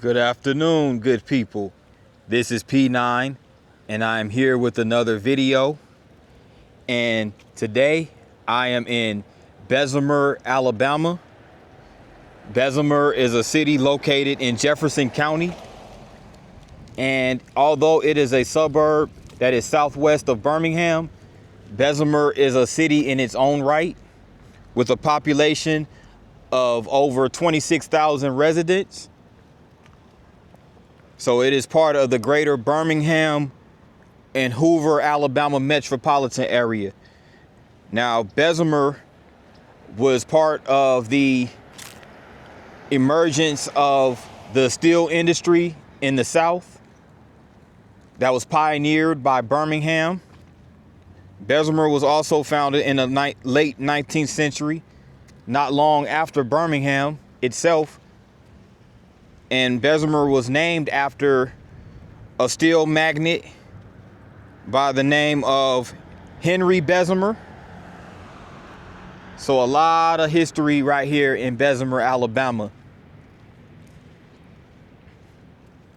Good afternoon, good people. This is P9 and I am here with another video. And today I am in Bessemer, Alabama. Bessemer is a city located in Jefferson County. And although it is a suburb that is southwest of Birmingham, Bessemer is a city in its own right with a population of over 26,000 residents. So it is part of the greater Birmingham and Hoover, Alabama metropolitan area. Now, Bessemer was part of the emergence of the steel industry in the South that was pioneered by Birmingham. Bessemer was also founded in the late 19th century, not long after Birmingham itself. And Bessemer was named after a steel magnate by the name of Henry Bessemer. So a lot of history right here in Bessemer, Alabama.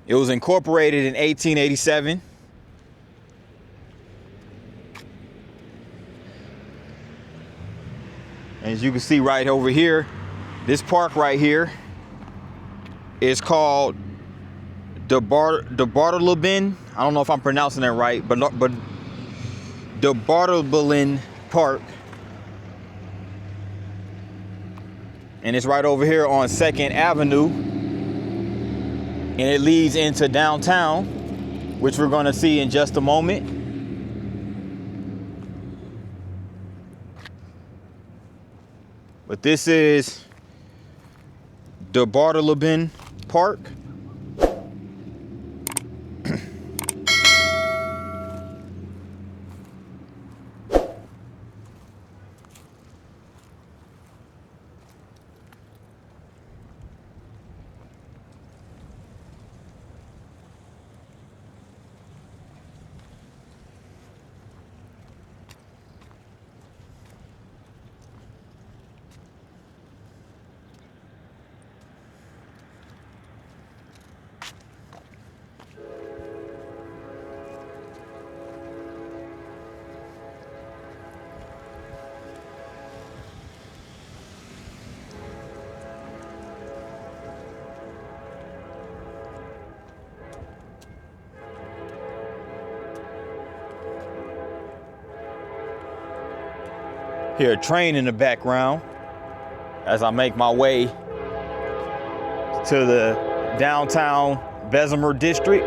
It was incorporated in 1887. As you can see right over here, this park right here is called the Bartleben. I don't know if I'm pronouncing that right, but the Bartleben Park. And it's right over here on 2nd Avenue. And it leads into downtown, which we're going to see in just a moment. But this is the Bartleben Park. Hear a train in the background as I make my way to the downtown Bessemer district.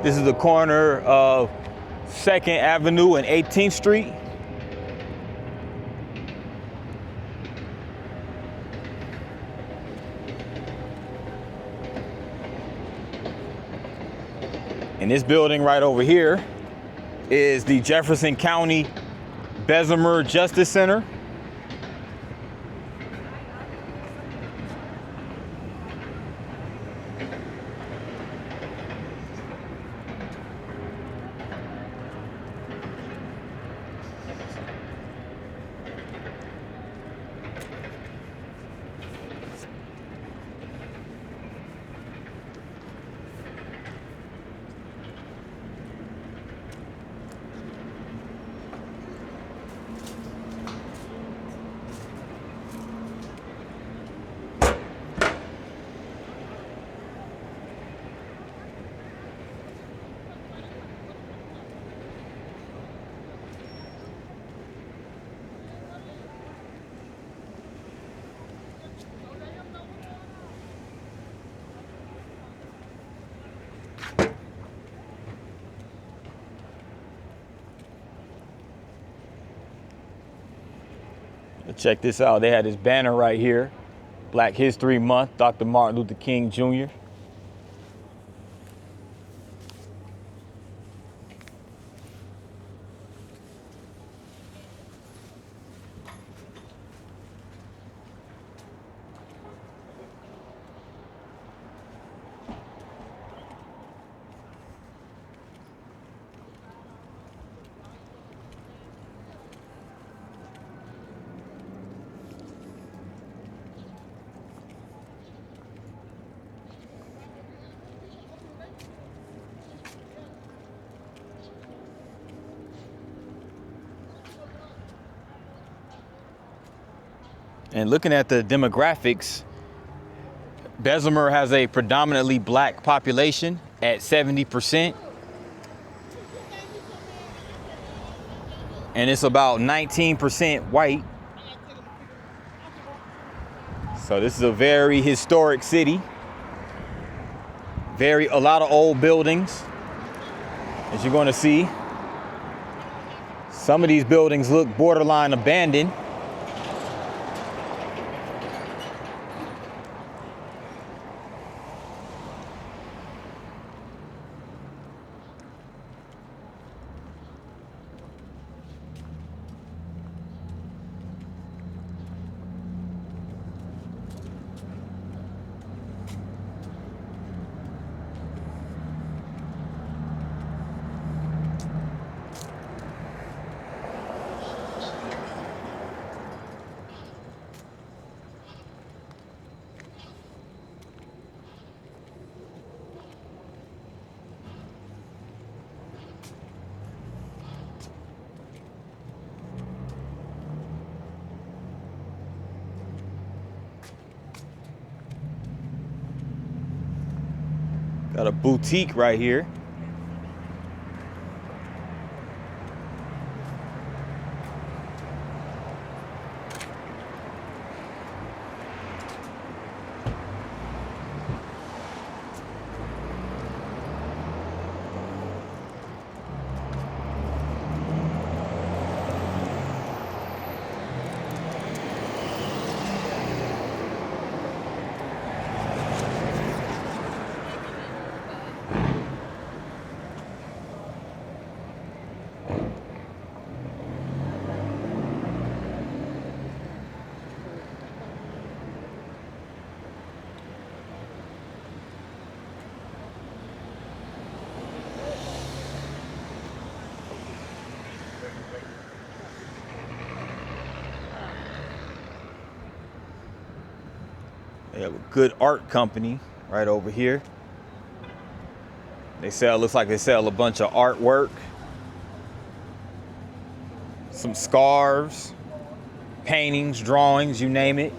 This is the corner of 2nd Avenue and 18th Street. And this building right over here is the Jefferson County Bessemer Justice Center. Check this out. They had this banner right here. Black History Month, Dr. Martin Luther King Jr. And looking at the demographics, Bessemer has a predominantly black population at 70%. And it's about 19% white. So this is a very historic city. A lot of old buildings, as you're going to see. Some of these buildings look borderline abandoned. Got a boutique right here. They have a good art company right over here. Looks like they sell a bunch of artwork. Some scarves, paintings, drawings, you name it.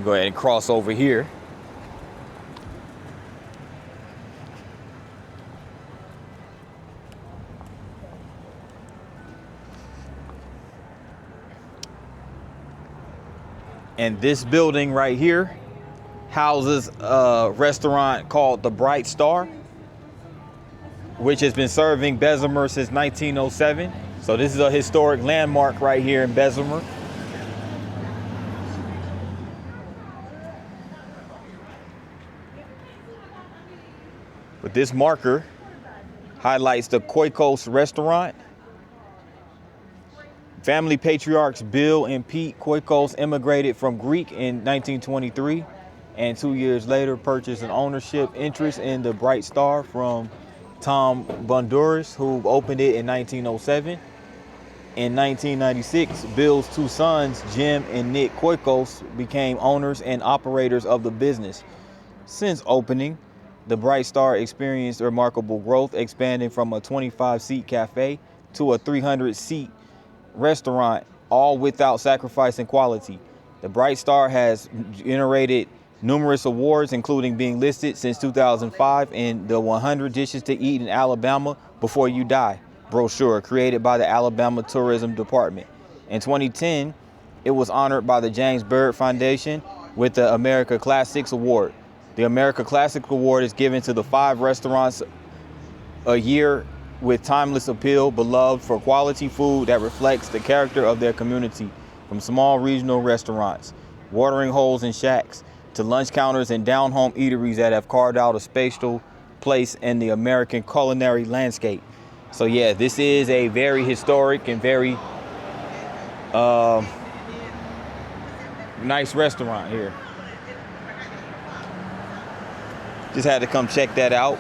Go ahead and cross over here. And this building right here houses a restaurant called the Bright Star, which has been serving Bessemer since 1907. So this is a historic landmark right here in Bessemer. But this marker highlights the Koikos restaurant. Family patriarchs Bill and Pete Koikos immigrated from Greek in 1923, and 2 years later purchased an ownership interest in the Bright Star from Tom Bunduris, who opened it in 1907. In 1996, Bill's two sons, Jim and Nick Koikos, became owners and operators of the business. Since opening, the Bright Star experienced remarkable growth, expanding from a 25-seat cafe to a 300-seat restaurant, all without sacrificing quality. The Bright Star has generated numerous awards, including being listed since 2005 in the 100 Dishes to Eat in Alabama Before You Die brochure created by the Alabama Tourism Department. In 2010, it was honored by the James Byrd Foundation with the America Classics Award. The America Classic Award is given to the 5 restaurants a year with timeless appeal, beloved for quality food that reflects the character of their community. From small regional restaurants, watering holes and shacks, to lunch counters and down-home eateries that have carved out a spatial place in the American culinary landscape. So yeah, this is a very historic and very nice restaurant here. Just had to come check that out.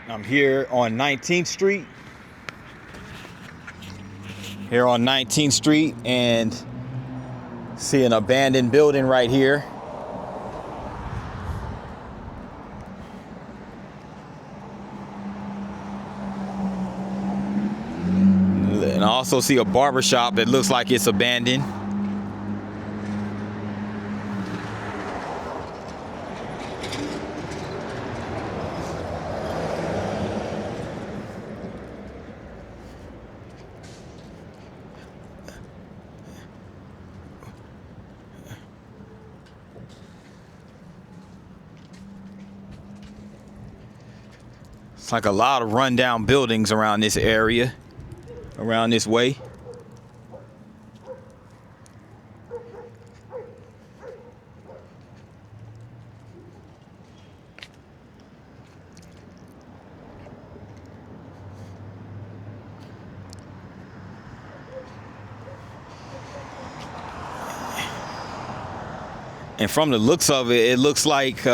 I'm here on 19th Street. Here on 19th Street and see an abandoned building right here. And I also see a barber shop that looks like it's abandoned. It's like a lot of rundown buildings around this area, around this way. And from the looks of it, it looks like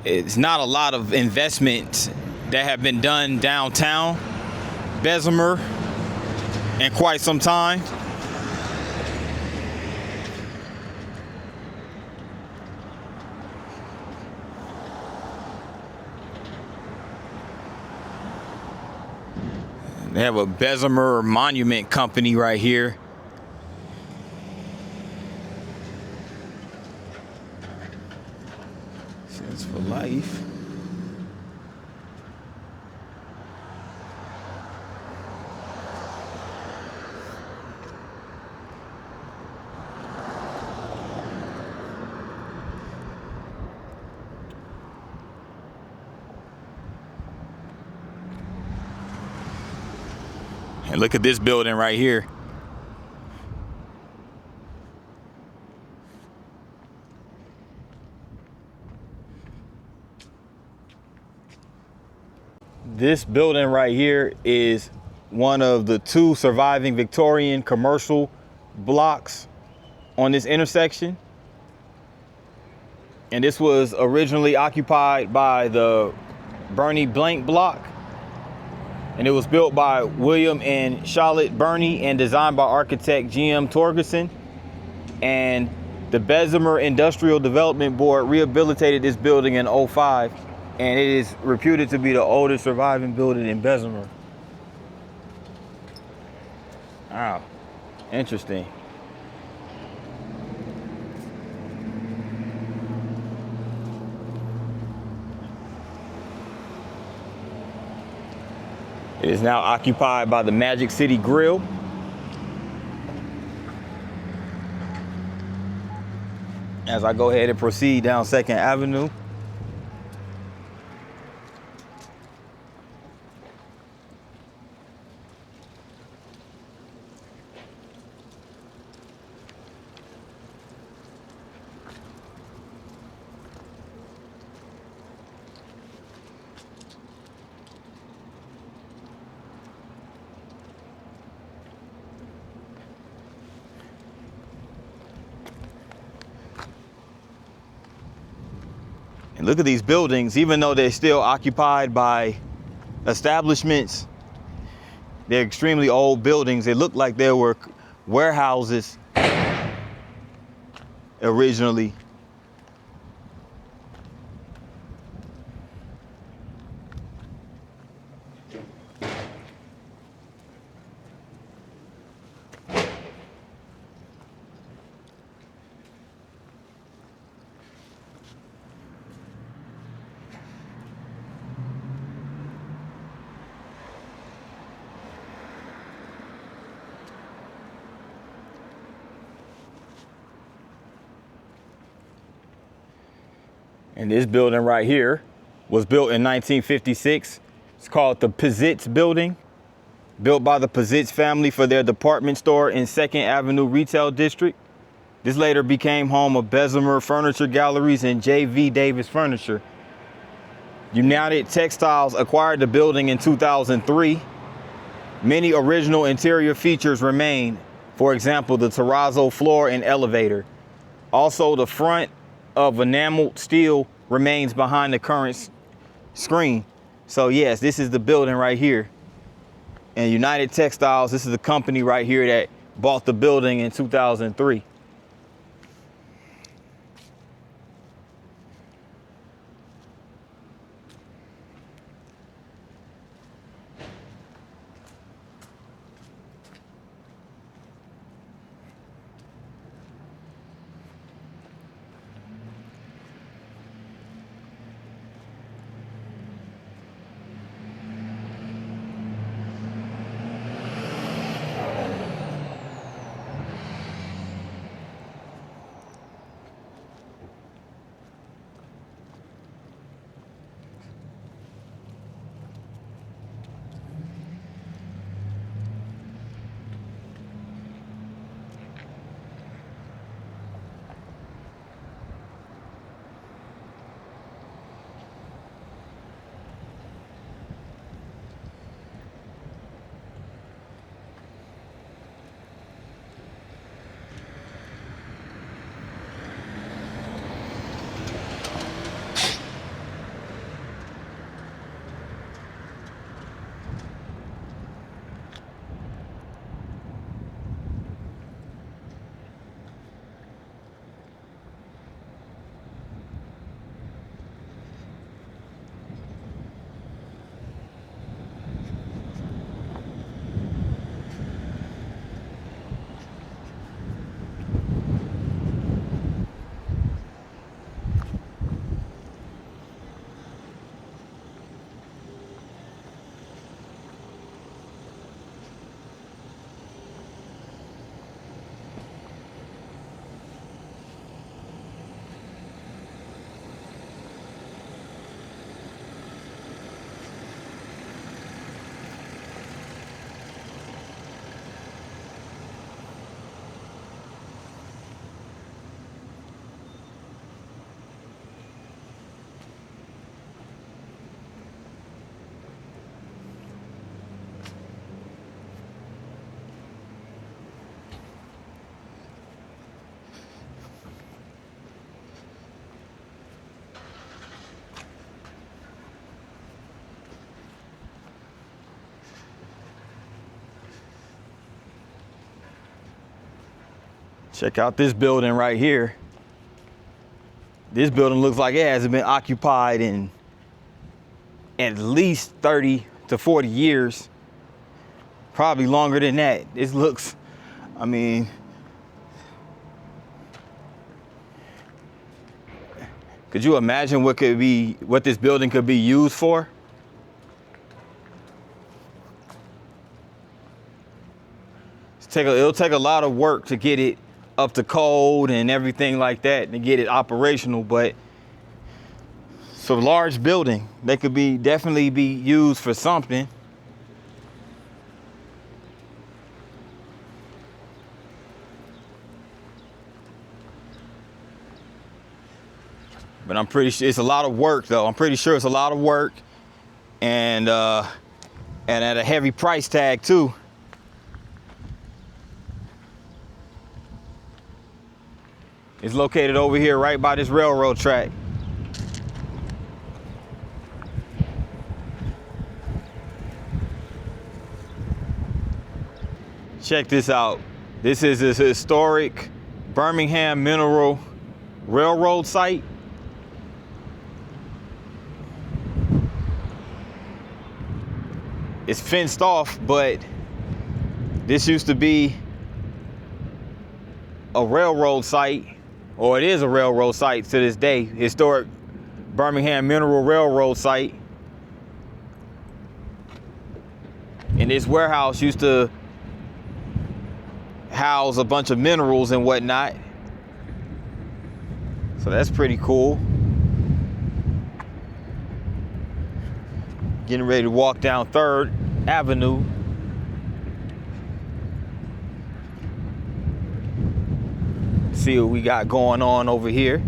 it's not a lot of investment that have been done downtown Bessemer in quite some time. They have a Bessemer monument company right here. Sense for life. And look at this building right here. This building right here is one of the two surviving Victorian commercial blocks on this intersection. And this was originally occupied by the Bernie Blank block. And it was built by William and Charlotte Burney and designed by architect G.M. Torgerson. And the Bessemer Industrial Development Board rehabilitated this building in '05. And it is reputed to be the oldest surviving building in Bessemer. Wow, interesting. It is now occupied by the Magic City Grill. As I go ahead and proceed down 2nd Avenue. And look at these buildings, even though they're still occupied by establishments, they're extremely old buildings. They look like they were warehouses originally. And this building right here was built in 1956. It's called the Pizitz Building, built by the Pizitz family for their department store in 2nd Avenue Retail District. This later became home of Bessemer Furniture Galleries and J.V. Davis Furniture. United Textiles acquired the building in 2003. Many original interior features remain. For example, the terrazzo floor and elevator. Also, the front of enameled steel remains behind the current screen. So yes, this is the building right here. And United Textiles, this is the company right here that bought the building in 2003. Check out this building right here. This building looks like it hasn't been occupied in at least 30 to 40 years. Probably longer than that. This looks, I mean, could you imagine what this building could be used for? It'll take a lot of work to get it up to code and everything like that to get it operational, but it's a large building that could definitely be used for something. But I'm pretty sure it's a lot of work though. I'm pretty sure it's a lot of work and at a heavy price tag too. It's located over here right by this railroad track. Check this out. This is this historic Birmingham Mineral Railroad site. It's fenced off, but this used to be a railroad site, or it is a railroad site to this day. Historic Birmingham Mineral Railroad site. And this warehouse used to house a bunch of minerals and whatnot. So that's pretty cool. Getting ready to walk down 3rd Avenue. See what we got going on over here.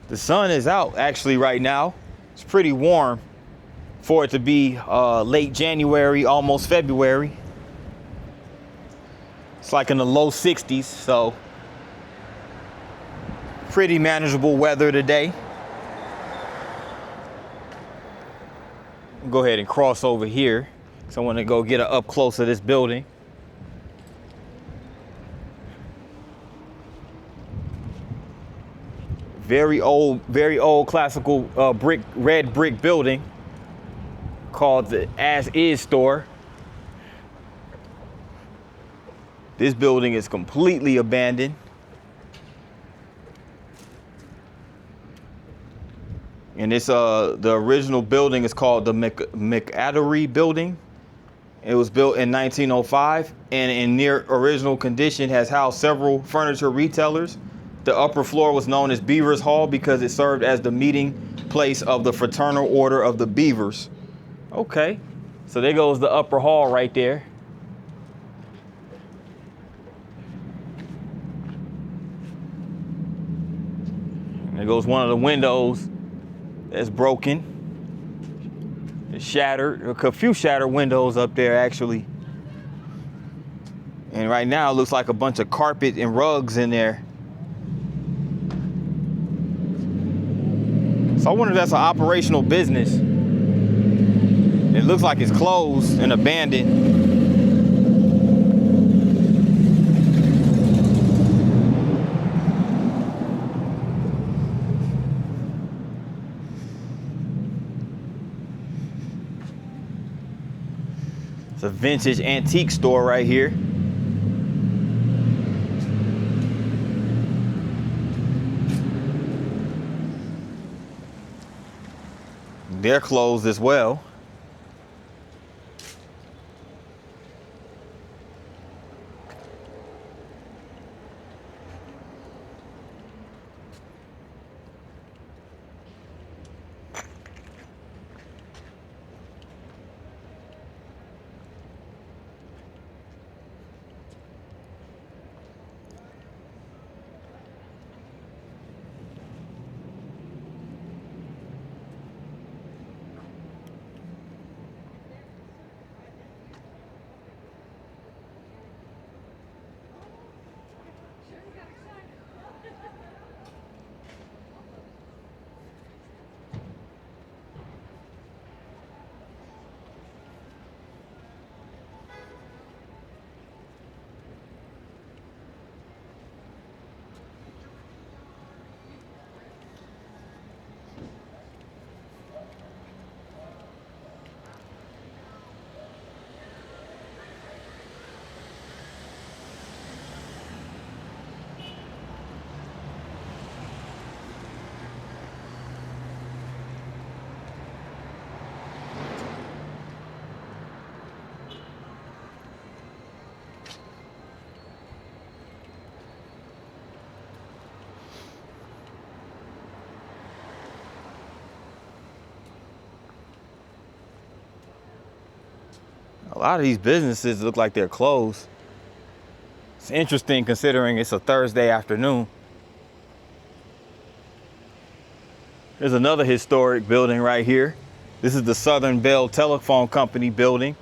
The sun is out actually right now. It's pretty warm for it to be late January, almost February. It's like in the low 60s, so pretty manageable weather today. Go ahead and cross over here. So I want to go get an up close of this building. Very old classical red brick building called the As Is store. This building is completely abandoned. And it's the original building is called the McAdory building. It was built in 1905 and in near original condition has housed several furniture retailers. The upper floor was known as Beavers Hall because it served as the meeting place of the Fraternal Order of the Beavers. Okay, so there goes the upper hall right there. And there goes one of the windows that's broken. It's shattered, a few shattered windows up there actually. And right now it looks like a bunch of carpet and rugs in there. So I wonder if that's an operational business. It looks like it's closed and abandoned. It's a vintage antique store right here. They're closed as well. A lot of these businesses look like they're closed. It's interesting considering it's a Thursday afternoon. There's another historic building right here. This is the Southern Bell Telephone Company building,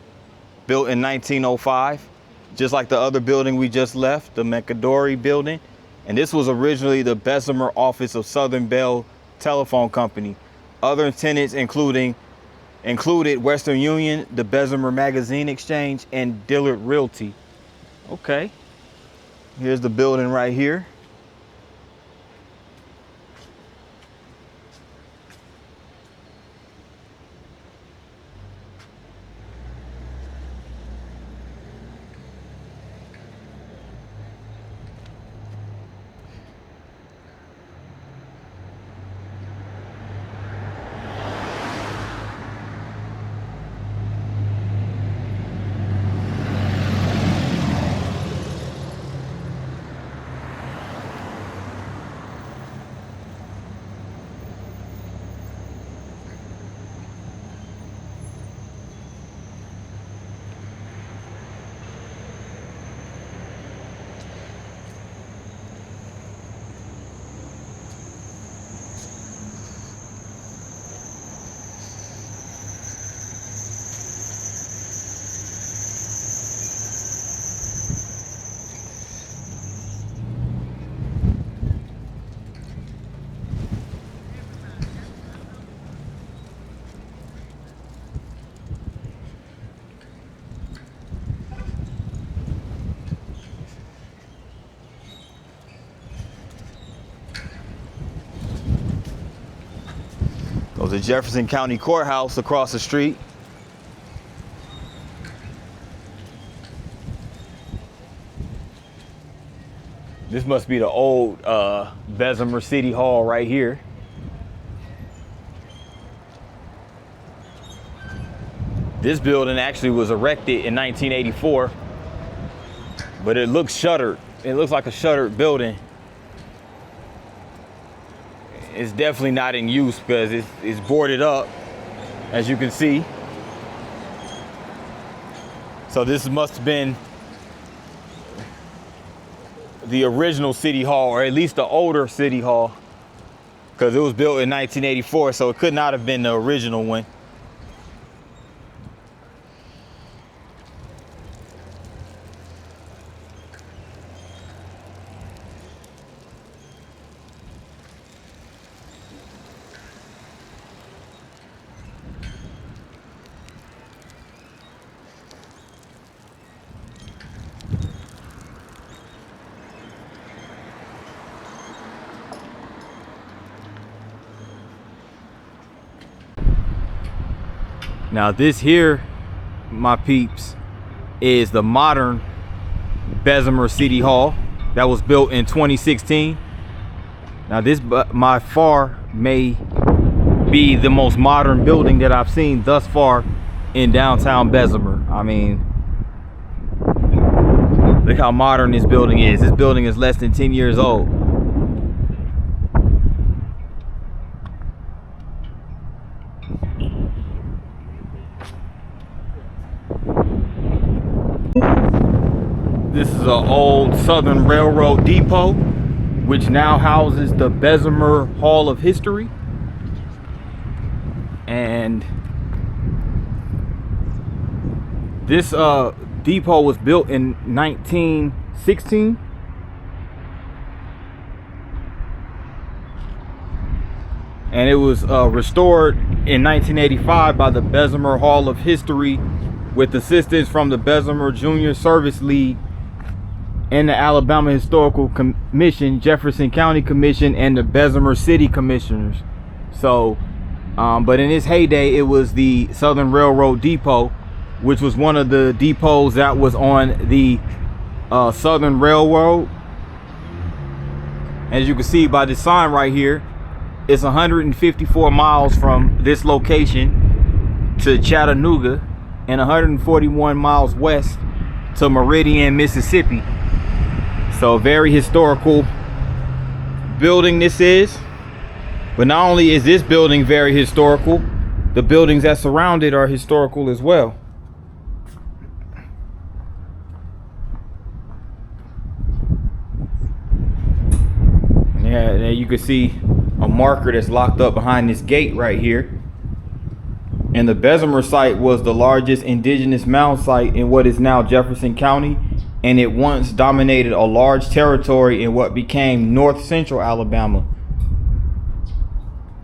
built in 1905, just like the other building we just left, the Mekadori building. And this was originally the Bessemer office of Southern Bell Telephone Company. Other tenants included Western Union, the Bessemer Magazine Exchange, and Dillard Realty. Okay, here's the building right here. Goes to Jefferson County Courthouse across the street. This must be the old Bessemer City Hall right here. This building actually was erected in 1984, but it looks shuttered. It looks like a shuttered building. It's definitely not in use because it's boarded up, as you can see. So this must have been the original City Hall, or at least the older City Hall, because it was built in 1984, so it could not have been the original one. Now this here, my peeps, is the modern Bessemer City Hall that was built in 2016. Now this by far may be the most modern building that I've seen thus far in downtown Bessemer. I mean, look how modern this building is. This building is less than 10 years old. This is an old Southern Railroad depot, which now houses the Bessemer Hall of History. And this depot was built in 1916. And it was restored in 1985 by the Bessemer Hall of History with assistance from the Bessemer Junior Service League and the Alabama Historical Commission, Jefferson County Commission, and the Bessemer City Commissioners. So, but in its heyday, it was the Southern Railroad Depot, which was one of the depots that was on the Southern Railroad. As you can see by the sign right here, it's 154 miles from this location to Chattanooga and 141 miles west to Meridian, Mississippi. So very historical building this is. But not only is this building very historical, the buildings that surround it are historical as well. Yeah, you can see a marker that's locked up behind this gate right here. And And the Bessemer site was the largest indigenous mound site in what is now Jefferson County, and it once dominated a large territory in what became north central Alabama.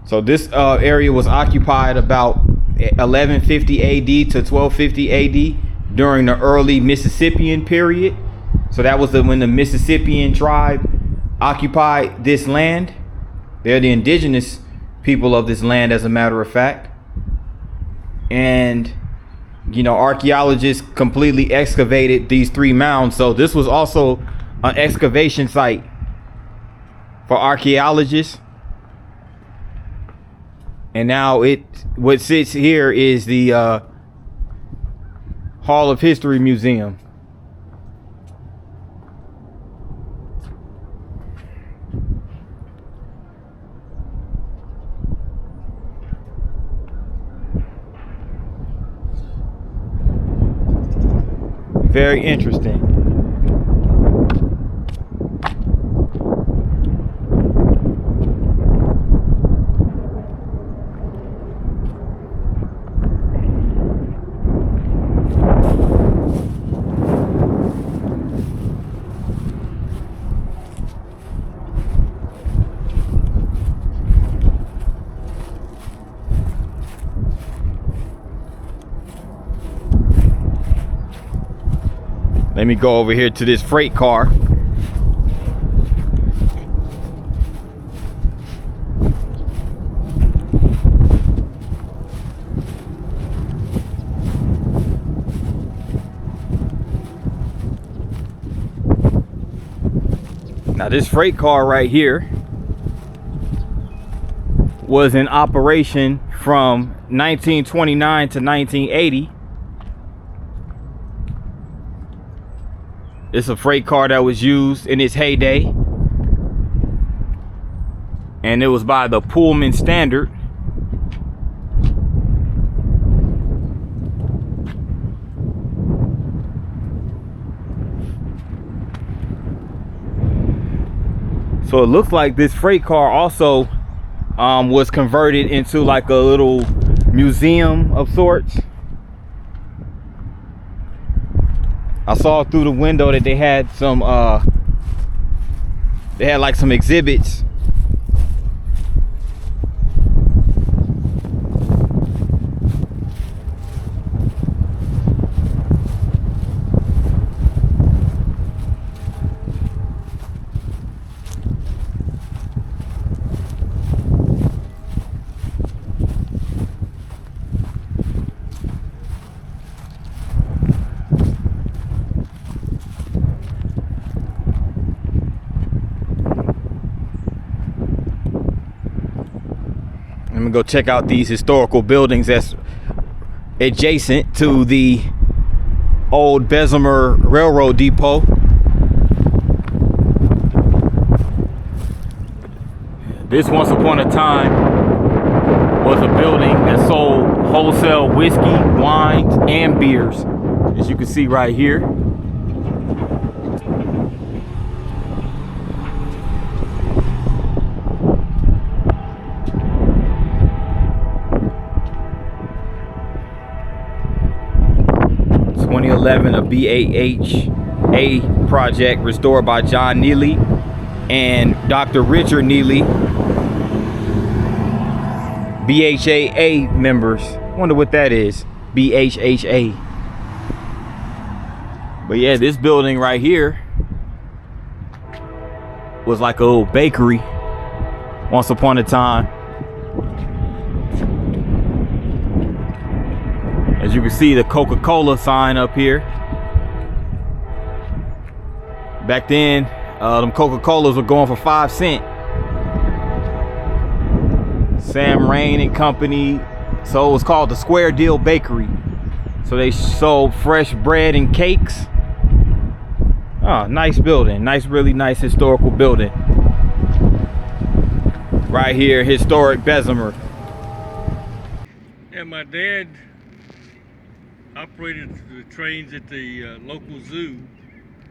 So this area was occupied about 1150 AD to 1250 AD during the early Mississippian period. So that was when the Mississippian tribe occupied this land. They're the indigenous people of this land, as a matter of fact. And, you know, archaeologists completely excavated these 3 mounds. So this was also an excavation site for archaeologists. And now what sits here is the Hall of History Museum. Very interesting. Let me go over here to this freight car. Now this freight car right here was in operation from 1929 to 1980. It's a freight car that was used in its heyday, and it was by the Pullman standard. So it looks like this freight car also was converted into like a little museum of sorts. I saw through the window that they had some like some exhibits. I'm gonna go check out these historical buildings that's adjacent to the old Bessemer Railroad Depot. This once upon a time was a building that sold wholesale whiskey, wines, and beers, as you can see right here. A BAHA project restored by John Neely and Dr. Richard Neely, BHAA members. Wonder what that is, BHHA. But yeah, this building right here was like a little bakery once upon a time. As you can see, the Coca-Cola sign up here. Back then, them Coca-Colas were going for 5 cents. Sam Rain and Company. So it was called the Square Deal Bakery. So they sold fresh bread and cakes. Oh, nice building. Nice, really nice historical building. Right here, historic Bessemer. Yeah, my dad operated the trains at the local zoo,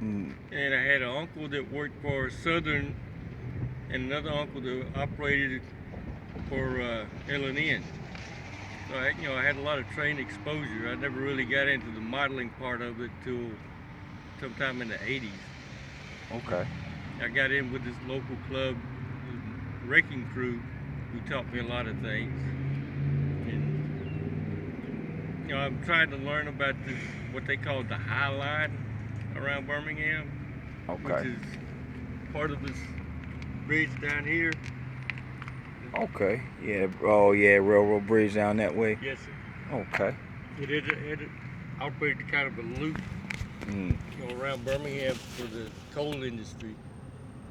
and I had an uncle that worked for Southern and another uncle that operated for L&N. So So I had a lot of train exposure. I never really got into the modeling part of it till sometime in the 80s. Okay. I got in with this local club, wrecking crew, who taught me a lot of things. And I'm trying to learn about this, what they call the High Line around Birmingham, Okay. which is part of this bridge down here. Okay. Yeah. Oh, yeah. Railroad bridge down that way. Yes, sir. Okay. It operated kind of a loop around Birmingham for the coal industry.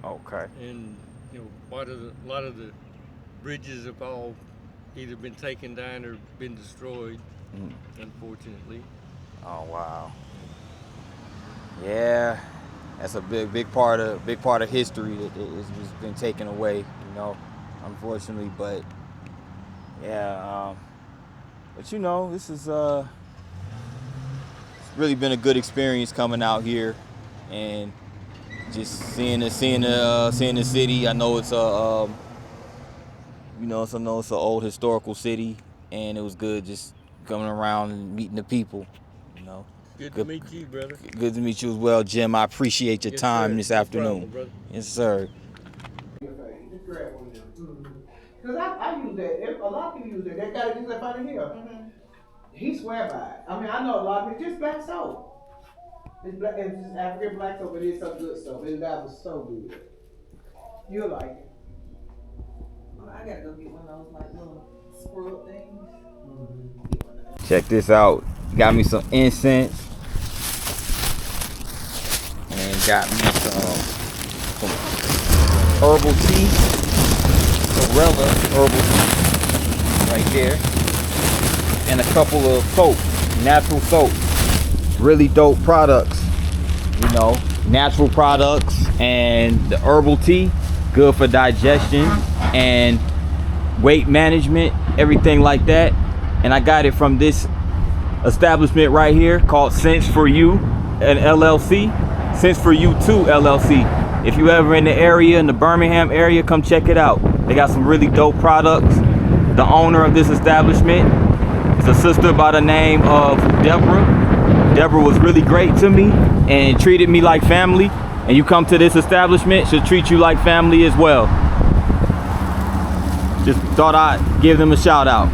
Okay. And a lot of the bridges have all either been taken down or been destroyed, unfortunately. Oh wow. Yeah, that's a big part of history that has just been taken away, unfortunately. But yeah, but this is it's really been a good experience coming out here and just seeing the city. I know it's it's an old historical city, and it was good just coming around and meeting the people. Good to meet you, brother. Good to meet you as well, Jim. I appreciate your time this afternoon. Problem, yes, sir. Because I use that. A lot of people use that. That guy that just left out of here. He swear by it. I mean, I know a lot of people. Just black soap. It's just African black soap, but it's some good soap. It was so good. You'll like it. I gotta go get one of those like little scrub things. Check this out. Got me some incense and got me some herbal tea, Sorella herbal tea right there, and a couple of soap, natural soap. Really dope products, natural products, and the herbal tea, good for digestion and weight management, everything like that. And I got it from this establishment right here called Sense for You, an LLC. Sense for You 2 LLC. If you ever in the area, in the Birmingham area, come check it out. They got some really dope products. The owner of this establishment is a sister by the name of Deborah. Deborah was really great to me and treated me like family. And you come to this establishment, she'll treat you like family as well. Just thought I'd give them a shout out.